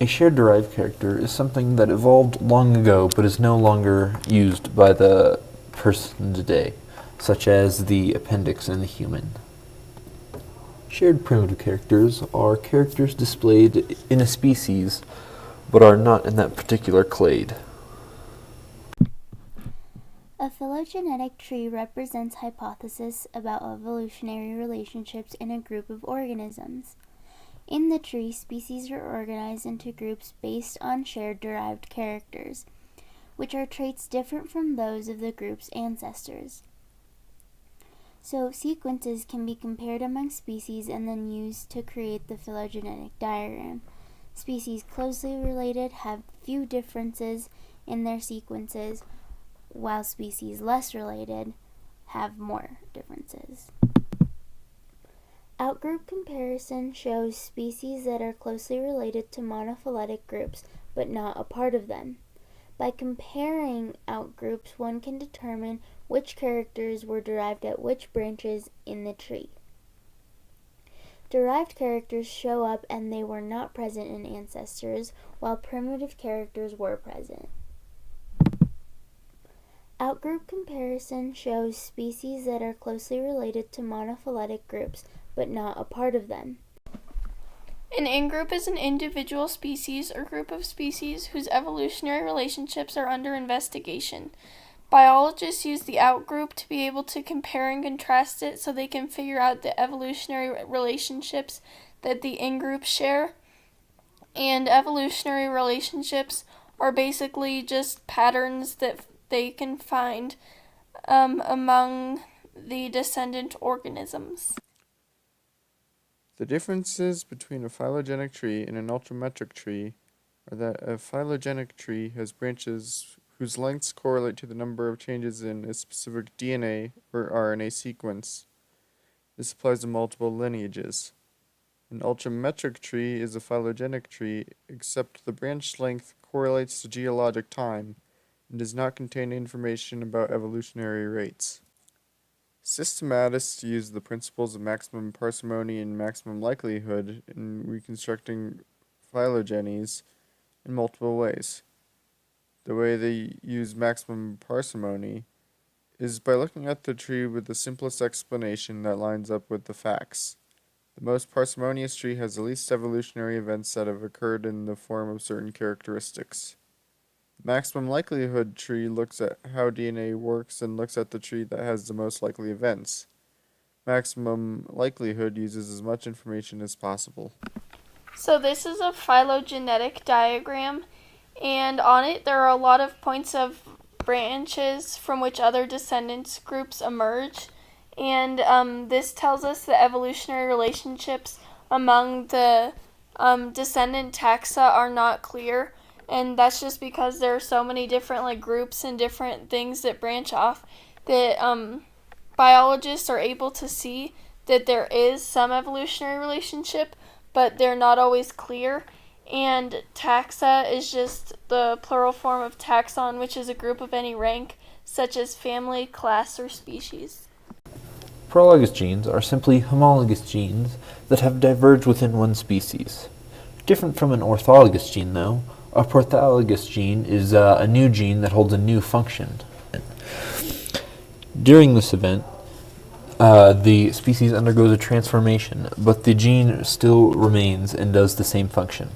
A shared derived character is something that evolved long ago but is no longer used by the person today, such as the appendix in the human. Shared primitive characters are characters displayed in a species but are not in that particular clade. A phylogenetic tree represents hypotheses about evolutionary relationships in a group of organisms. In the tree, species are organized into groups based on shared derived characters, which are traits different from those of the group's ancestors. So, sequences can be compared among species and then used to create the phylogenetic diagram. Species closely related have few differences in their sequences, while species less related have more differences. Outgroup comparison shows species that are closely related to monophyletic groups, but not a part of them. By comparing outgroups, one can determine which characters were derived at which branches in the tree. Derived characters show up and they were not present in ancestors, while primitive characters were present. Outgroup comparison shows species that are closely related to monophyletic groups, but not a part of them. An in-group is an individual species or group of species whose evolutionary relationships are under investigation. Biologists use the outgroup to be able to compare and contrast it so they can figure out the evolutionary relationships that the in-group share. And evolutionary relationships are basically just patterns that they can find among the descendant organisms. The differences between a phylogenetic tree and an ultrametric tree are that a phylogenetic tree has branches whose lengths correlate to the number of changes in a specific DNA or RNA sequence. This applies to multiple lineages. An ultrametric tree is a phylogenetic tree, except the branch length correlates to geologic time and does not contain information about evolutionary rates. Systematists use the principles of maximum parsimony and maximum likelihood in reconstructing phylogenies in multiple ways. The way they use maximum parsimony is by looking at the tree with the simplest explanation that lines up with the facts. The most parsimonious tree has the least evolutionary events that have occurred in the form of certain characteristics. Maximum likelihood tree looks at how DNA works and looks at the tree that has the most likely events. Maximum likelihood uses as much information as possible. So this is a phylogenetic diagram, and on it there are a lot of points of branches from which other descendants groups emerge, and this tells us the evolutionary relationships among the descendant taxa are not clear. And that's just because there are so many different groups and different things that branch off that biologists are able to see that there is some evolutionary relationship, but they're not always clear. And taxa is just the plural form of taxon, which is a group of any rank, such as family, class, or species. Prologous genes are simply homologous genes that have diverged within one species. Different from an orthologous gene, though, a prothologous gene is a new gene that holds a new function. During this event, the species undergoes a transformation, but the gene still remains and does the same function.